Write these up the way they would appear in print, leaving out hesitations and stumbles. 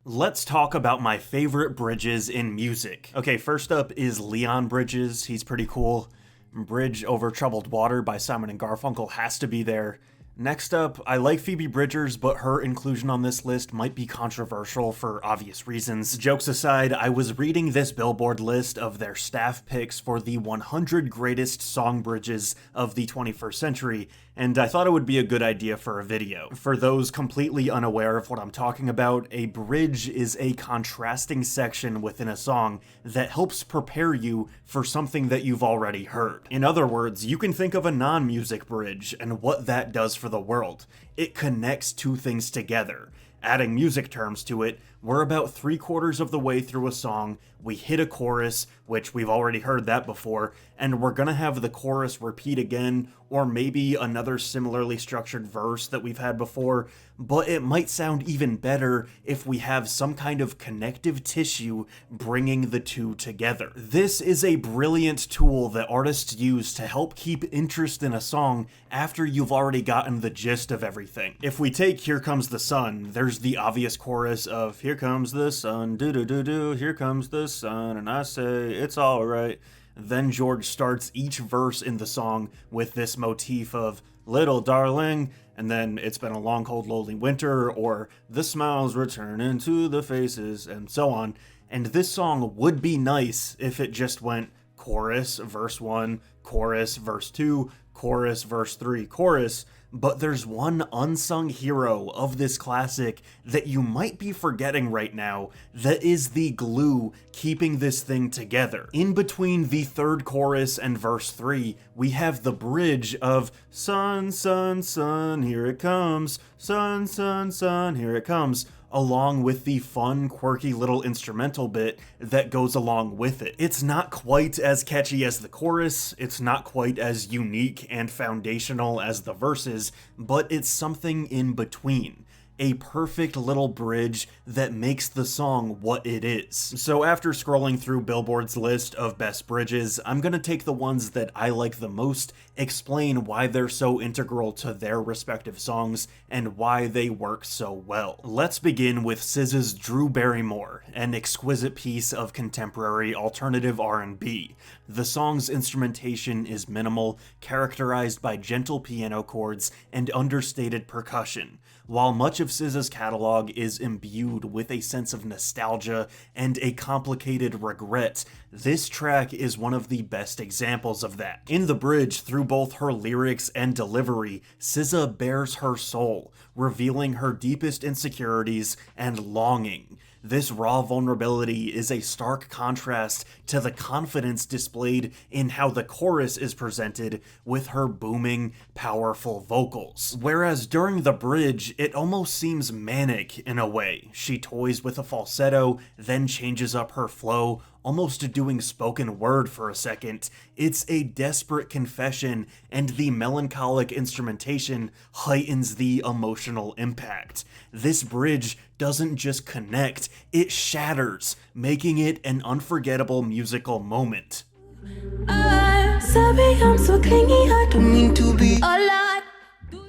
Let's talk about my favorite bridges in music. Okay, first up is Leon Bridges. He's pretty cool. Bridge Over Troubled Water by Simon and Garfunkel has to be there. Next up, I like Phoebe Bridgers, but her inclusion on this list might be controversial for obvious reasons. Jokes aside, I was reading this Billboard list of their staff picks for the 100 greatest song bridges of the 21st century, and I thought it would be a good idea for a video. For those completely unaware of what I'm talking about, a bridge is a contrasting section within a song that helps prepare you for something that you've already heard. In other words, you can think of a non-music bridge and what that does for the world. It connects two things together. Adding music terms to it, we're about 3/4 of the way through a song, we hit a chorus, which we've already heard that before, and we're gonna have the chorus repeat again, or maybe another similarly structured verse that we've had before, but it might sound even better if we have some kind of connective tissue bringing the two together. This is a brilliant tool that artists use to help keep interest in a song after you've already gotten the gist of everything. If we take Here Comes the Sun, there's the obvious chorus of Here comes the sun, do-do-do-do, here comes the sun, and I say it's alright. Then George starts each verse in the song with this motif of little darling, and then it's been a long, cold, lonely winter, or the smiles return into the faces, and so on. And this song would be nice if it just went chorus, verse 1, chorus, verse 2, chorus, verse 3, chorus, but there's one unsung hero of this classic that you might be forgetting right now that is the glue keeping this thing together. In between the third chorus and verse 3, we have the bridge of sun, sun, sun, here it comes, sun, sun, sun, here it comes, along with the fun, quirky little instrumental bit that goes along with it. It's not quite as catchy as the chorus, it's not quite as unique and foundational as the verses, but it's something in between. A perfect little bridge that makes the song what it is. So after scrolling through Billboard's list of best bridges, I'm gonna take the ones that I like the most, explain why they're so integral to their respective songs, and why they work so well. Let's begin with SZA's Drew Barrymore, an exquisite piece of contemporary alternative R&B. The song's instrumentation is minimal, characterized by gentle piano chords and understated percussion. While much of SZA's catalog is imbued with a sense of nostalgia and a complicated regret, this track is one of the best examples of that. In the bridge, through both her lyrics and delivery, SZA bears her soul, revealing her deepest insecurities and longing. This raw vulnerability is a stark contrast to the confidence displayed in how the chorus is presented with her booming, powerful vocals. Whereas during the bridge, it almost seems manic in a way. She toys with a falsetto, then changes up her flow, almost doing spoken word for a second. It's a desperate confession, and the melancholic instrumentation heightens the emotional impact. This bridge doesn't just connect, it shatters, making it an unforgettable musical moment. Sorry, I'm so clingy, I don't mean to be a lot.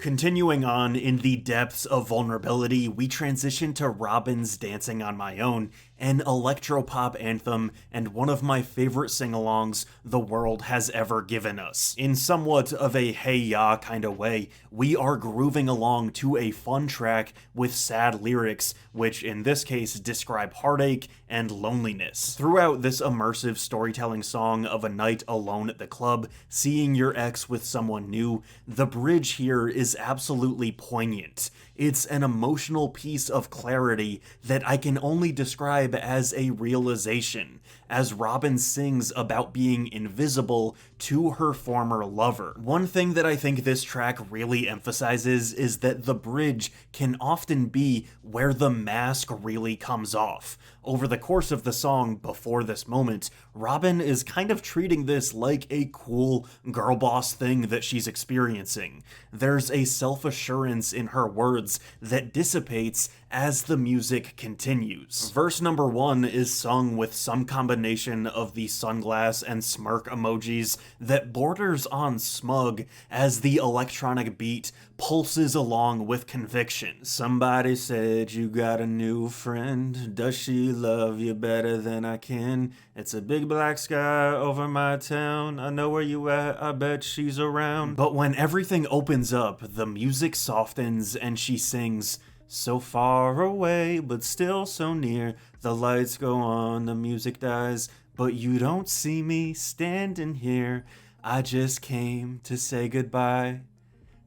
Continuing on in the depths of vulnerability, we transition to Robyn's Dancing on My Own, an electropop anthem and one of my favorite sing-alongs the world has ever given us. In somewhat of a hey ya kind of way, we are grooving along to a fun track with sad lyrics, which in this case describe heartache and loneliness. Throughout this immersive storytelling song of a night alone at the club, seeing your ex with someone new, the bridge here is absolutely poignant. It's an emotional piece of clarity that I can only describe as a realization, as Robyn sings about being invisible to her former lover. One thing that I think this track really emphasizes is that the bridge can often be where the mask really comes off. Over the course of the song before this moment, Robyn is kind of treating this like a cool girl boss thing that she's experiencing. There's a self-assurance in her words that dissipates as the music continues. Verse number 1 is sung with some combination of the sunglass and smirk emojis that borders on smug as the electronic beat pulses along with conviction. Somebody said you got a new friend. Does she love you better than I can? It's a big black sky over my town. I know where you at. I bet she's around. But when everything opens up, the music softens and she sings, so far away, but still so near. The lights go on, the music dies, but you don't see me standing here. I just came to say goodbye.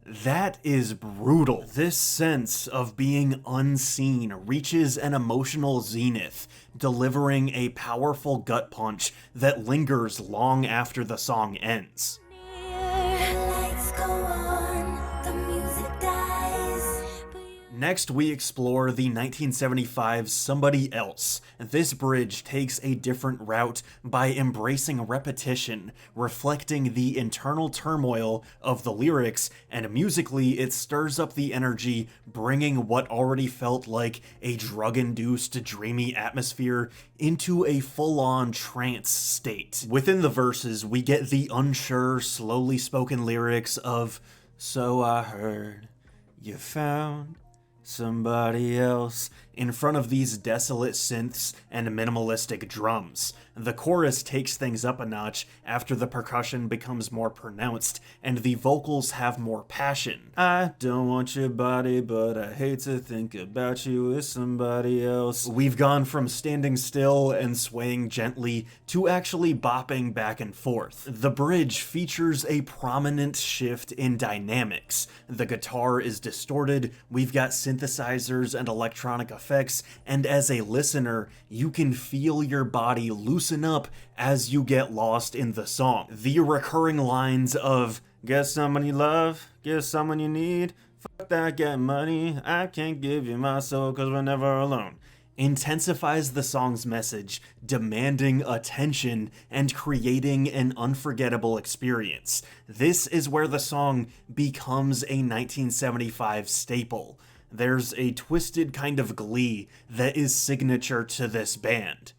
That is brutal. This sense of being unseen reaches an emotional zenith, delivering a powerful gut punch that lingers long after the song ends. Next, we explore the 1975 Somebody Else. This bridge takes a different route by embracing repetition, reflecting the internal turmoil of the lyrics, and musically it stirs up the energy, bringing what already felt like a drug-induced, dreamy atmosphere into a full-on trance state. Within the verses, we get the unsure, slowly spoken lyrics of, so I heard you found somebody else, in front of these desolate synths and minimalistic drums. The chorus takes things up a notch after the percussion becomes more pronounced and the vocals have more passion. I don't want your body, but I hate to think about you with somebody else. We've gone from standing still and swaying gently to actually bopping back and forth. The bridge features a prominent shift in dynamics. The guitar is distorted, we've got synthesizers and electronic effects, and as a listener, you can feel your body loosen up as you get lost in the song. The recurring lines of, get someone you love, get someone you need, fuck that, get money, I can't give you my soul cause we're never alone, intensifies the song's message, demanding attention and creating an unforgettable experience. This is where the song becomes a 1975 staple. There's a twisted kind of glee that is signature to this band.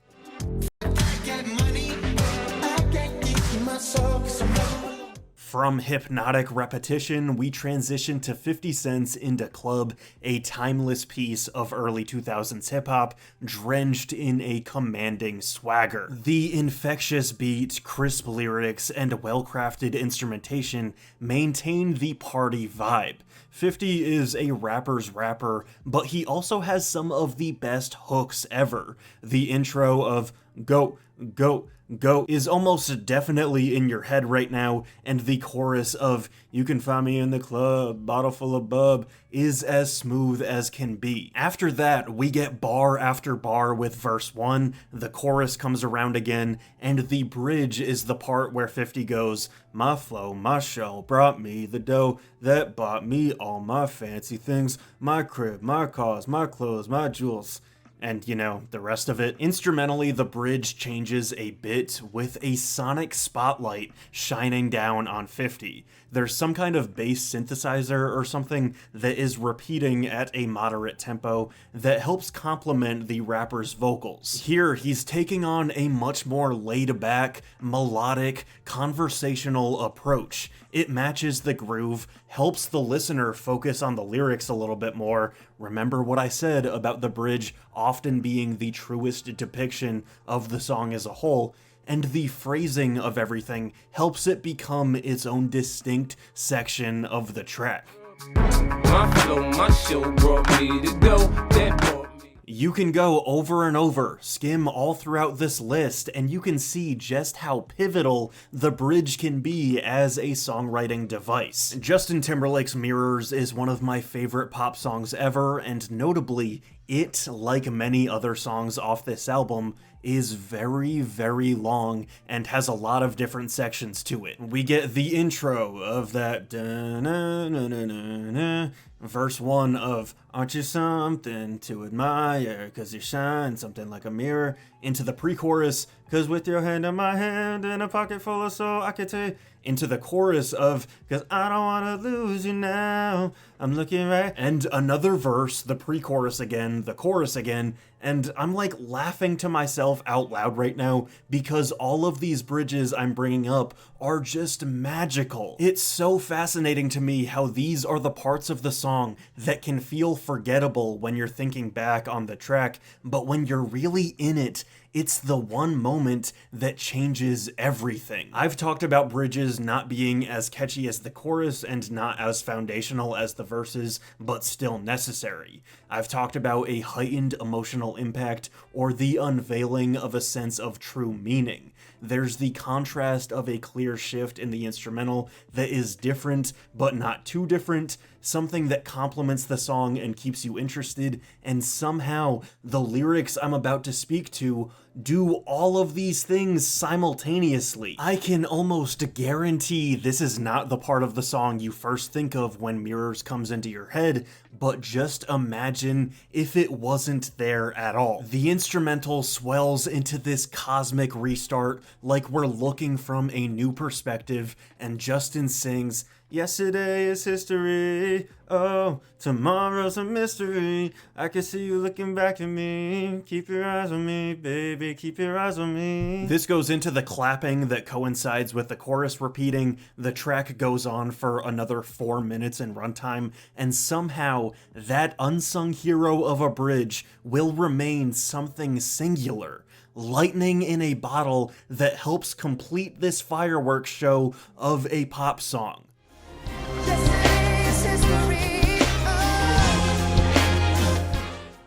From hypnotic repetition, we transition to 50 Cent's Into Club, a timeless piece of early 2000s hip-hop, drenched in a commanding swagger. The infectious beat, crisp lyrics, and well-crafted instrumentation maintain the party vibe. 50 is a rapper's rapper, but he also has some of the best hooks ever. The intro of Go, Go, Go is almost definitely in your head right now, and the chorus of You can find me in the club, bottle full of bub, is as smooth as can be. After that, we get bar after bar with verse 1, the chorus comes around again, and the bridge is the part where 50 goes, my flow, my show, brought me the dough that bought me all my fancy things, my crib, my cars, my clothes, my jewels. And, you know, the rest of it. Instrumentally, the bridge changes a bit with a sonic spotlight shining down on 50. There's some kind of bass synthesizer or something that is repeating at a moderate tempo that helps complement the rapper's vocals. Here, he's taking on a much more laid-back, melodic, conversational approach. It matches the groove, helps the listener focus on the lyrics a little bit more. Remember what I said about the bridge often being the truest depiction of the song as a whole, and the phrasing of everything helps it become its own distinct section of the track. My flow, my show brought me to go, that brought me. You can go over and over, skim all throughout this list, and you can see just how pivotal the bridge can be as a songwriting device. Justin Timberlake's Mirrors is one of my favorite pop songs ever, and notably, it, like many other songs off this album, is very, very long and has a lot of different sections to it. We get the intro of that da-na-na-na-na-na, Verse 1 of "Aren't you something to admire, 'cause you shine something like a mirror," into the pre-chorus, "'Cause with your hand in my hand and a pocket full of soul I can take," into the chorus of "'Cause I don't wanna lose you now, I'm looking right," and another verse, the pre-chorus again, the chorus again, and I'm like laughing to myself out loud right now because all of these bridges I'm bringing up are just magical. It's so fascinating to me how these are the parts of the song that can feel forgettable when you're thinking back on the track, but when you're really in it, it's the one moment that changes everything. I've talked about bridges not being as catchy as the chorus and not as foundational as the verses, but still necessary. I've talked about a heightened emotional impact or the unveiling of a sense of true meaning. There's the contrast of a clear shift in the instrumental that is different, but not too different, something that complements the song and keeps you interested, and somehow the lyrics I'm about to speak to do all of these things simultaneously. I can almost guarantee this is not the part of the song you first think of when Mirrors comes into your head, but just imagine if it wasn't there at all. The instrumental swells into this cosmic restart like we're looking from a new perspective, and Justin sings, "Yesterday is history, oh, tomorrow's a mystery. I can see you looking back at me. Keep your eyes on me, baby, keep your eyes on me." This goes into the clapping that coincides with the chorus repeating. The track goes on for another 4 minutes in runtime, and somehow that unsung hero of a bridge will remain something singular. Lightning in a bottle that helps complete this fireworks show of a pop song.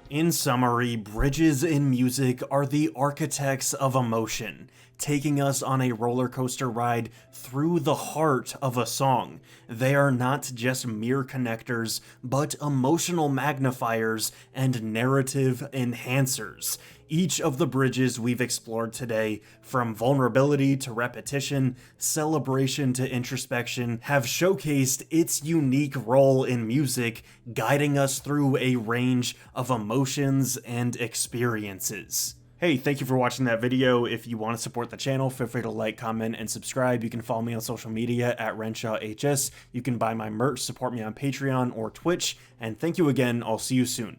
In summary, bridges in music are the architects of emotion, taking us on a roller coaster ride through the heart of a song. They are not just mere connectors, but emotional magnifiers and narrative enhancers. Each of the bridges we've explored today, from vulnerability to repetition, celebration to introspection, have showcased its unique role in music, guiding us through a range of emotions and experiences. Hey, thank you for watching that video. If you want to support the channel, feel free to like, comment, and subscribe. You can follow me on social media at RenshawHS. You can buy my merch, support me on Patreon or Twitch, and thank you again. I'll see you soon.